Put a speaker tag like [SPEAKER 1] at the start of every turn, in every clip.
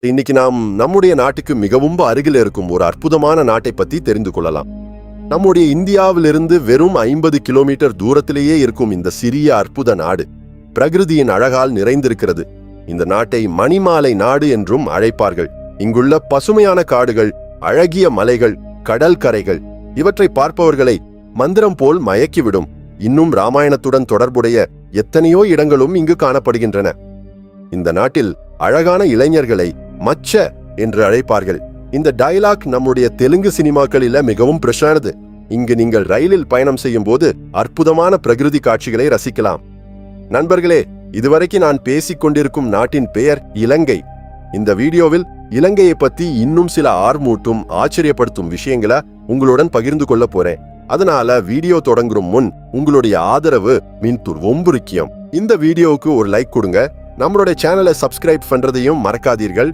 [SPEAKER 1] இன்னைக்கு நாம் நம்முடைய நாட்டுக்கு மிகவும் அருகில் இருக்கும் ஒரு அற்புதமான நாட்டை பத்தி தெரிந்து கொள்ளலாம். நம்முடைய இந்தியாவிலிருந்து வெறும் 50 கிலோமீட்டர் தூரத்திலேயே இருக்கும் இந்த சிறிய அற்புத நாடு பிரகிருதியின் அழகால் நிறைந்திருக்கிறது. இந்த நாட்டை மணிமாலை நாடு என்றும் அழைப்பார்கள். இங்குள்ள பசுமையான காடுகள், அழகிய மலைகள், கடல் கரைகள் இவற்றை பார்ப்பவர்களை மந்திரம் போல் மயக்கிவிடும். இன்னும் ராமாயணத்துடன் தொடர்புடைய எத்தனையோ இடங்களும் இங்கு காணப்படுகின்றன. இந்த நாட்டில் அழகான இளைஞர்களை மச்ச என்று அழைப்பார்கள். இந்த டயலாக் நம்முடைய தெலுங்கு சினிமாக்களில் மிகவும் பிரசித்தமானது. இங்கு நீங்கள் ரயிலில் பயணம் செய்யும் போது அற்புதமான பிரகிருதி காட்சிகளை ரசிக்கலாம். நண்பர்களே, இதுவரைக்கும் நான் பேசிக் கொண்டிருக்கும் நாட்டின் பெயர் இலங்கை. இந்த வீடியோவில் இலங்கையை பத்தி இன்னும் சில ஆர்வமூட்டும் ஆச்சரியப்படுத்தும் விஷயங்களை உங்களுடன் பகிர்ந்து கொள்ள போறேன். அதனால வீடியோ தொடங்கும் முன் உங்களுடைய ஆதரவு ரொம்ப முக்கியம். இந்த வீடியோவுக்கு ஒரு லைக் கொடுங்க. நம்மளுடைய சேனலை சப்ஸ்கிரைப் பண்றதையும் மறக்காதீர்கள்.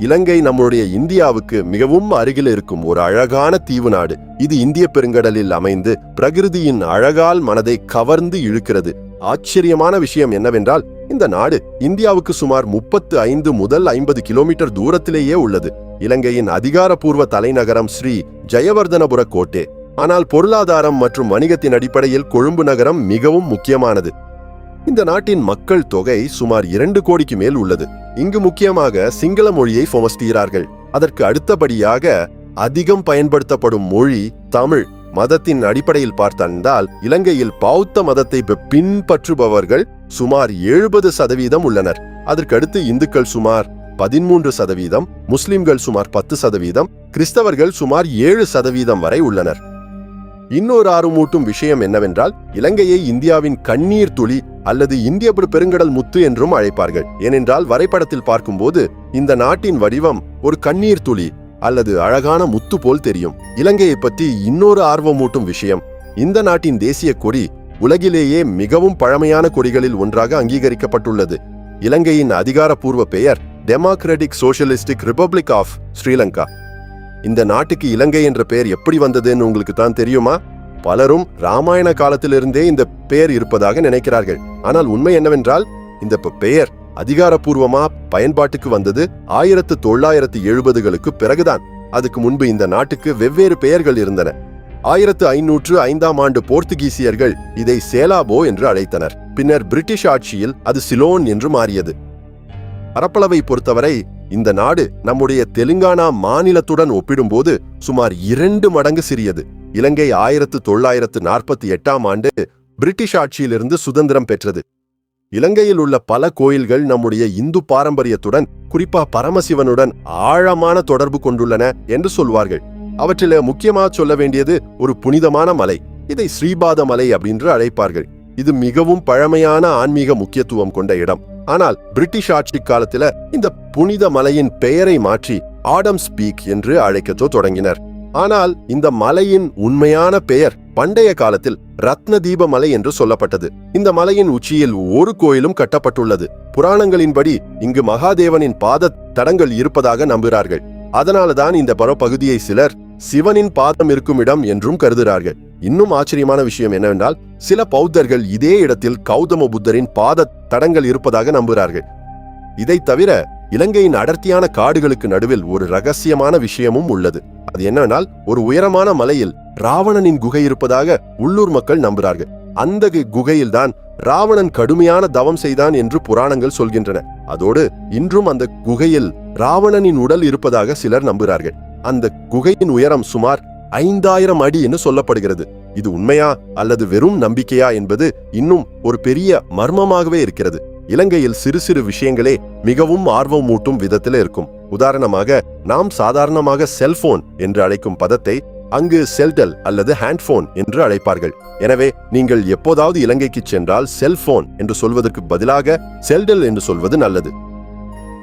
[SPEAKER 1] இலங்கை நம்முடைய இந்தியாவுக்கு மிகவும் அருகில் இருக்கும் ஒரு அழகான தீவு நாடு. இது இந்திய பெருங்கடலில் அமைந்து பிரகிருதியின் அழகால் மனதை கவர்ந்து இழுக்கிறது. ஆச்சரியமான விஷயம் என்னவென்றால், இந்த நாடு இந்தியாவுக்கு சுமார் 35 முதல் 50 கிலோமீட்டர் தூரத்திலேயே உள்ளது. இலங்கையின் அதிகாரப்பூர்வ தலைநகரம் ஸ்ரீ ஜெயவர்தனபுர கோட்டை. ஆனால் பொருளாதாரம் மற்றும் வணிகத்தின் அடிப்படையில் கொழும்பு நகரம் மிகவும் முக்கியமானது. இந்த நாட்டின் மக்கள் தொகை சுமார் 2 கோடிக்கு மேல் உள்ளது. இங்கு முக்கியமாக சிங்கள மொழியை பேசுகிறார்கள். அதற்கு அடுத்தபடியாக அதிகம் பயன்படுத்தப்படும் மொழி தமிழ். மதத்தின் அடிப்படையில் பார்த்தால் இலங்கையில் பௌத்த மதத்தை பின்பற்றுபவர்கள் சுமார் 70% உள்ளனர். அதற்கடுத்து இந்துக்கள் சுமார் 13%, முஸ்லிம்கள் சுமார் 10%, கிறிஸ்தவர்கள் சுமார் 7% வரை உள்ளனர். இன்னொரு ஆர்வமூட்டும் விஷயம் என்னவென்றால், இலங்கையை இந்தியாவின் கண்ணீர் துளி அல்லது இந்திய பெருங்கடல் முத்து என்றும் அழைப்பார்கள். ஏனென்றால் வரைபடத்தில் பார்க்கும்போது இந்த நாட்டின் வடிவம் ஒரு கண்ணீர் துளி அல்லது அழகான முத்து போல் தெரியும். இலங்கையை பற்றி இன்னொரு ஆர்வமூட்டும் விஷயம், இந்த நாட்டின் தேசிய கொடி உலகிலேயே மிகவும் பழமையான கொடிகளில் ஒன்றாக அங்கீகரிக்கப்பட்டுள்ளது. இலங்கையின் அதிகாரப்பூர்வ பெயர் democratic socialist republic of Sri Lanka. இந்த நாட்டுக்கு இலங்கை என்ற பெயர் எப்படி வந்ததுன்னு உங்களுக்கு தான் தெரியுமா? பலரும் ராமாயண காலத்திலிருந்தே இந்த பெயர் இருப்பதாக நினைக்கிறார்கள். ஆனால் உண்மை என்னவென்றால், இந்த பெயர் அதிகாரப்பூர்வமா பயன்பாட்டுக்கு வந்தது 1970களுக்கு பிறகுதான். அதுக்கு முன்பு இந்த நாட்டுக்கு வெவ்வேறு பெயர்கள் இருந்தன. 1505ஆம் ஆண்டு போர்த்துகீசியர்கள் இதை சேலாபோ என்று அழைத்தனர். பின்னர் பிரிட்டிஷ் ஆட்சியில் அது சிலோன் என்று மாறியது. பரப்பளவை பொறுத்தவரை இந்த நாடு நம்முடைய தெலுங்கானா மாநிலத்துடன் ஒப்பிடும்போது சுமார் 2 மடங்கு சிறியது. இலங்கை 1948ஆம் ஆண்டு பிரிட்டிஷ் ஆட்சியிலிருந்து சுதந்திரம் பெற்றது. இலங்கையில் உள்ள பல கோயில்கள் நம்முடைய இந்து பாரம்பரியத்துடன், குறிப்பா பரமசிவனுடன் ஆழமான தொடர்பு கொண்டுள்ளன என்று சொல்வார்கள். அவற்றில முக்கியமாக சொல்ல வேண்டியது ஒரு புனிதமான மலை. இதை ஸ்ரீபாத மலை அப்படின்னு அழைப்பார்கள். இது மிகவும் பழமையான ஆன்மீக முக்கியத்துவம் கொண்ட இடம். ஆனால் பிரிட்டிஷ் ஆட்சி காலத்துல இந்த புனித மலையின் பெயரை மாற்றி ஆடம்ஸ் பீக் என்று அழைக்கத் தொடங்கினர். ஆனால் இந்த மலையின் உண்மையான பெயர் பண்டைய காலத்தில் ரத்னதீப மலை என்று சொல்லப்பட்டது. இந்த மலையின் உச்சியில் ஒரு கோயிலும் கட்டப்பட்டுள்ளது. புராணங்களின்படி இங்கு மகாதேவனின் பாத தடங்கள் இருப்பதாக நம்புகிறார்கள். அதனால்தான் இந்த பகுதியை சிலர் சிவனின் பாதம் இருக்கும் இடம் என்றும் கருதுகிறார்கள். இன்னும் ஆச்சரியமான விஷயம் என்னவென்றால், சில பௌத்தர்கள் இதே இடத்தில் கௌதம புத்தரின் பாத தடங்கள் இருப்பதாக நம்புகிறார்கள். இதை தவிர இலங்கையின் அடர்த்தியான காடுகளுக்கு நடுவில் ஒரு ரகசியமான விஷயமும் உள்ளது. அது என்னவென்றால், ஒரு உயரமான மலையில் ராவணனின் குகை இருப்பதாக உள்ளூர் மக்கள் நம்புகிறார்கள். அந்த குகையில்தான் ராவணன் கடுமையான தவம் செய்தான் என்று புராணங்கள் சொல்கின்றன. அதோடு இன்றும் அந்த குகையில் ராவணனின் உடல் இருப்பதாக சிலர் நம்புகிறார்கள். அந்த குகையின் உயரம் சுமார் 5000 அடி என்று சொல்லப்படுகிறது. இது உண்மையா அல்லது வெறும் நம்பிக்கையா என்பது இன்னும் ஒரு பெரிய மர்மமாகவே இருக்கிறது. இலங்கையில் சிறு சிறு விஷயங்களே மிகவும் ஆர்வமூட்டும் விதத்தில் இருக்கும். உதாரணமாக, நாம் சாதாரணமாக செல்போன் என்று அழைக்கும் பதத்தை அங்கு செல்டல் அல்லது ஹேண்ட்போன் என்று அழைப்பார்கள். எனவே நீங்கள் எப்போதாவது இலங்கைக்கு சென்றால் செல்போன் என்று சொல்வதற்கு பதிலாக செல்டல் என்று சொல்வது நல்லது.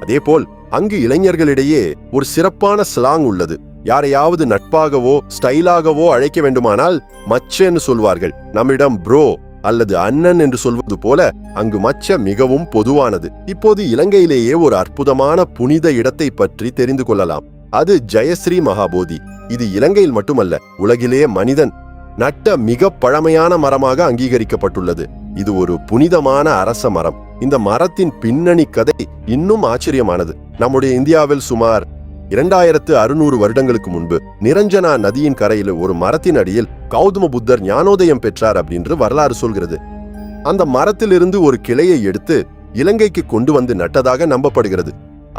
[SPEAKER 1] அதேபோல் அங்கு இளைஞர்களிடையே ஒரு சிறப்பான ஸ்லாங் உள்ளது. யாரையாவது நட்பாகவோ ஸ்டைலாகவோ அழைக்க வேண்டுமானால் மச்சன்னு சொல்வார்கள். நம்மிடம் ப்ரோ அல்லது அண்ணன் என்று சொல்வது போல அங்கு மச்ச மிகவும் பொதுவானது. இப்போது இலங்கையிலேயே ஒரு அற்புதமான புனித இடத்தை பற்றி தெரிந்து கொள்ளலாம். அது ஜெயஸ்ரீ மகாபோதி. இது இலங்கையில் மட்டுமல்ல, உலகிலேயே மனிதன் நட்ட மிக பழமையான மரமாக அங்கீகரிக்கப்பட்டுள்ளது. இது ஒரு புனிதமான அரச மரம். இந்த மரத்தின் பின்னணி கதை இன்னும் ஆச்சரியமானது. நம்முடைய இந்தியாவில் சுமார் 2600 வருடங்களுக்கு முன்பு நிரஞ்சனா நதியின் கரையில் ஒரு மரத்தின் அடியில் கௌதம புத்தர் ஞானோதயம் பெற்றார் அப்படின்னு வரலாறு சொல்கிறது. அந்த மரத்திலிருந்து ஒரு கிளையை எடுத்து இலங்கைக்கு கொண்டு வந்து நட்டதாக நம்பப்படுகிறது.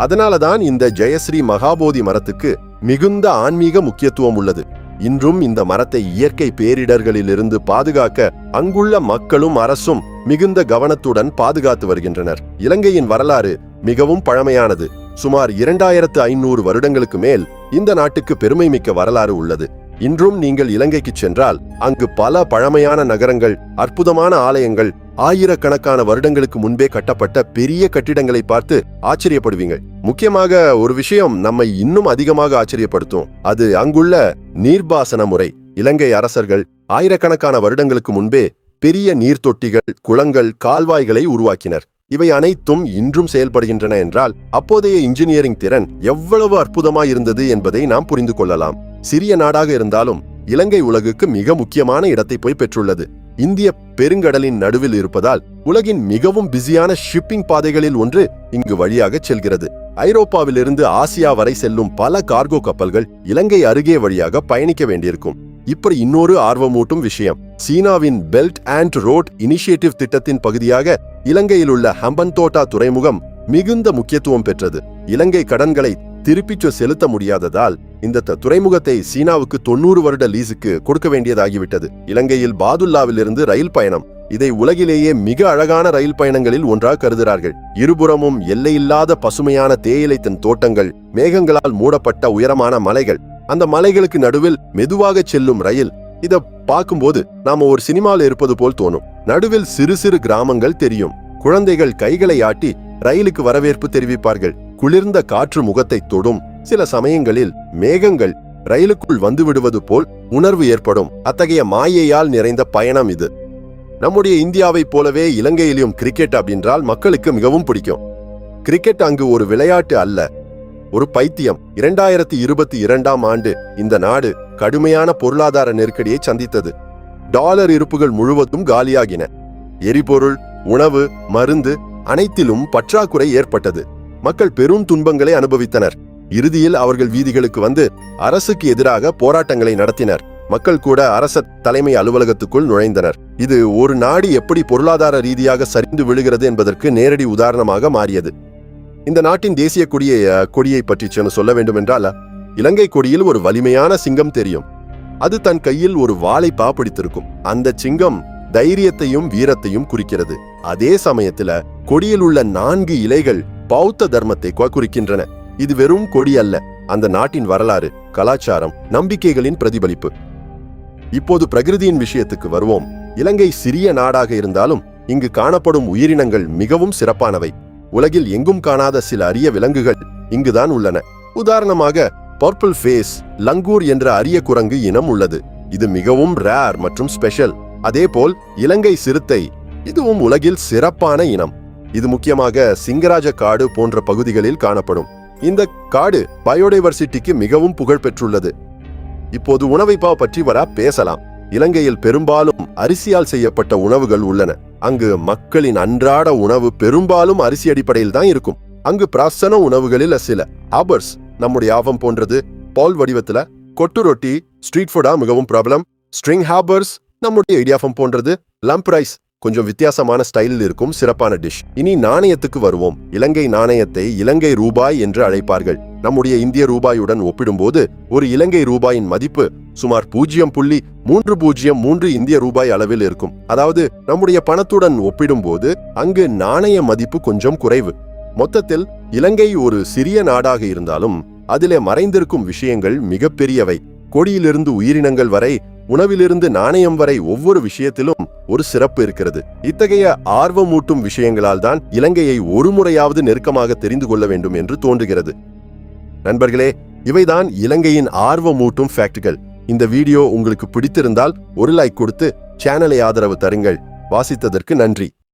[SPEAKER 1] அதனாலதான் இந்த ஜெயஸ்ரீ மகாபோதி மரத்துக்கு மிகுந்த ஆன்மீக முக்கியத்துவம் உள்ளது. இன்றும் இந்த மரத்தை இயற்கை பேரிடர்களிலிருந்து பாதுகாக்க அங்குள்ள மக்களும் அரசும் மிகுந்த கவனத்துடன் பாதுகாத்து வருகின்றனர். இலங்கையின் வரலாறு மிகவும் பழமையானது. சுமார் 2500 வருடங்களுக்கு மேல் இந்த நாட்டுக்கு பெருமை மிக்க வரலாறு உள்ளது. இன்றும் நீங்கள் இலங்கைக்கு சென்றால் அங்கு பல பழமையான நகரங்கள், அற்புதமான ஆலயங்கள், ஆயிரக்கணக்கான வருடங்களுக்கு முன்பே கட்டப்பட்ட பெரிய கட்டிடங்களை பார்த்து ஆச்சரியப்படுவீங்க. முக்கியமாக ஒரு விஷயம் நம்மை இன்னும் அதிகமாக ஆச்சரியப்படுத்தும். அது அங்குள்ள நீர்ப்பாசன முறை. இலங்கை அரசர்கள் ஆயிரக்கணக்கான வருடங்களுக்கு முன்பே பெரிய நீர்த்தொட்டிகள், குளங்கள், கால்வாய்களை உருவாக்கினர். இவை அனைத்தும் இன்றும் செயல்படுகின்றன என்றால் அப்போதைய இன்ஜினியரிங் திறன் எவ்வளவு அற்புதமாய் இருந்தது என்பதை நாம் புரிந்து கொள்ளலாம். சிறிய நாடாக இருந்தாலும் இலங்கை உலகுக்கு மிக முக்கியமான இடத்தை போய் பெற்றுள்ளது. இந்திய பெருங்கடலின் நடுவில் இருப்பதால் உலகின் மிகவும் பிஸியான ஷிப்பிங் பாதைகளில் ஒன்று இங்கு வழியாக செல்கிறது. ஐரோப்பாவிலிருந்து ஆசியா வரை செல்லும் பல கார்கோ கப்பல்கள் இலங்கை அருகே வழியாக பயணிக்க வேண்டியிருக்கும். இப்படி இன்னொரு ஆர்வமூட்டும் விஷயம், சீனாவின் பெல்ட் அண்ட் ரோட் இனிஷியேட்டிவ் திட்டத்தின் பகுதியாக இலங்கையில் உள்ள ஹம்பன்தோட்டா துறைமுகம் மிகுந்த முக்கியத்துவம் பெற்றது. இலங்கை கடன்களை திருப்பிச் செலுத்த முடியாததால் இந்த துறைமுகத்தை சீனாவுக்கு 90 வருட லீஸுக்கு கொடுக்க வேண்டியதாகிவிட்டது. இலங்கையில் பாதுல்லாவிலிருந்து ரயில் பயணம், இதை உலகிலேயே மிக அழகான ரயில் பயணங்களில் ஒன்றாக கருதுகிறார்கள். இருபுறமும் எல்லையில்லாத பசுமையான தேயிலை தோட்டங்கள், மேகங்களால் மூடப்பட்ட உயரமான மலைகள், அந்த மலைகளுக்கு நடுவில் மெதுவாக செல்லும் ரயில். இத பார்க்கும்போது நாம ஒரு சினிமாவில் இருப்பது போல் தோணும். நடுவில் சிறு சிறு கிராமங்கள் தெரியும். குழந்தைகள் கைகளை ஆட்டி ரயிலுக்கு வரவேற்பு தெரிவிப்பார்கள். குளிர்ந்த காற்று முகத்தை தொடும். சில சமயங்களில் மேகங்கள் ரயிலுக்குள் வந்து விடுவது போல் உணர்வு ஏற்படும். அத்தகைய மாயையால் நிறைந்த பயணம் இது. நம்முடைய இந்தியாவை போலவே இலங்கையிலும் கிரிக்கெட் அப்படின்றால் மக்களுக்கு மிகவும் பிடிக்கும். கிரிக்கெட் அங்கு ஒரு விளையாட்டு அல்ல, ஒரு பைத்தியம். 2022ஆம் ஆண்டு இந்த நாடு கடுமையான பொருளாதார நெருக்கடியை சந்தித்தது. டாலர் இருப்புகள் முழுவதும் காலியாகின. எரிபொருள், உணவு, மருந்து அனைத்திலும் பற்றாக்குறை ஏற்பட்டது. மக்கள் பெரும் துன்பங்களை அனுபவித்தனர். இறுதியில் அவர்கள் வீதிகளுக்கு வந்து அரசுக்கு எதிராக போராட்டங்களை நடத்தினர். மக்கள் கூட அரச தலைமை அலுவலகத்துக்குள் நுழைந்தனர். இது ஒரு நாடு எப்படி பொருளாதார ரீதியாக சரிந்து விழுகிறது என்பதற்கு நேரடி உதாரணமாக மாறியது. இந்த நாட்டின் தேசிய கொடியை பற்றி சொல்ல வேண்டும் என்றால், இலங்கை கொடியில் ஒரு வலிமையான சிங்கம் தெரியும். அது தன் கையில் ஒரு வாளை பிடித்திருக்கும். அந்த சிங்கம் தைரியத்தையும் வீரத்தையும் குறிக்கிறது. அதே சமயத்துல கொடியில் உள்ள 4 இலைகள் பௌத்த தர்மத்தை குறிக்கின்றன. இது வெறும் கொடி அல்ல, அந்த நாட்டின் வரலாறு, கலாச்சாரம், நம்பிக்கைகளின் பிரதிபலிப்பு. இப்போது பிரகிருதியின் விஷயத்துக்கு வருவோம். இலங்கை சிறிய நாடாக இருந்தாலும் இங்கு காணப்படும் உயிரினங்கள் மிகவும் சிறப்பானவை. உலகில் எங்கும் காணாத சில அரிய விலங்குகள் இங்குதான் உள்ளன. உதாரணமாக பர்பிள் ஃபேஸ் லங்கூர் என்ற அரிய குரங்கு இனம் உள்ளது. இது மிகவும் ரேர் மற்றும் ஸ்பெஷல். அதேபோல் இலங்கை சிறுத்தை, இதுவும் உலகில் சிறப்பான இனம். இது முக்கியமாக சிங்கராஜ காடு போன்ற பகுதிகளில் காணப்படும். இந்த காடு பயோடைவர்சிட்டிக்கு மிகவும் புகழ் பெற்றுள்ளது. இப்போது உணவை பற்றி பேசலாம். இலங்கையில் பெரும்பாலும் அரிசியால் செய்யப்பட்ட உணவுகள் உள்ளன. அங்கு மக்களின் அன்றாட உணவு பெரும்பாலும் அரிசி அடிப்படையில் தான் இருக்கும். அங்கு பிராசன உணவுகளில் சில ஆபர்ஸ், நம்முடைய ஆவம் போன்றது, பால் வடிவத்துல, கொட்டு ரொட்டி ஸ்ட்ரீட் ஃபுட்டா மிகவும் பிரபலம். ஸ்ட்ரிங் ஹாபர்ஸ், நம்முடைய இடியாஃபம் போன்றது. லம்ப் ரைஸ் கொஞ்சம் வித்தியாசமான ஸ்டைலில் இருக்கும் சிறப்பான டிஷ். இனி நாணயத்துக்கு வருவோம். இலங்கை நாணயத்தை இலங்கை ரூபாய் என்று அழைப்பார்கள். நம்முடைய இந்திய ரூபாயுடன் ஒப்பிடும்போது ஒரு இலங்கை ரூபாயின் மதிப்பு சுமார் 0.303 இந்திய ரூபாய் அளவில் இருக்கும். அதாவது நம்முடைய பணத்துடன் ஒப்பிடும்போது அங்கு நாணய மதிப்பு கொஞ்சம் குறைவு. மொத்தத்தில் இலங்கை ஒரு சிறிய நாடாக இருந்தாலும் அதிலே மறைந்திருக்கும் விஷயங்கள் மிகப்பெரியவை. கொடியிலிருந்து உயிரினங்கள் வரை, உணவிலிருந்து நாணயம் வரை ஒவ்வொரு விஷயத்திலும் ஒரு சிறப்பு இருக்கிறது. இத்தகைய ஆர்வமூட்டும் விஷயங்களால் தான் இலங்கையை ஒரு முறையாவது நெருக்கமாக தெரிந்து கொள்ள வேண்டும் என்று தோன்றுகிறது. நண்பர்களே, இவைதான் இலங்கையின் ஆர்வமூட்டும் ஃபேக்ட்கள். இந்த வீடியோ உங்களுக்கு பிடித்திருந்தால் ஒரு லைக் கொடுத்து சேனலை ஆதரவு தருங்கள். வாசித்ததற்கு நன்றி.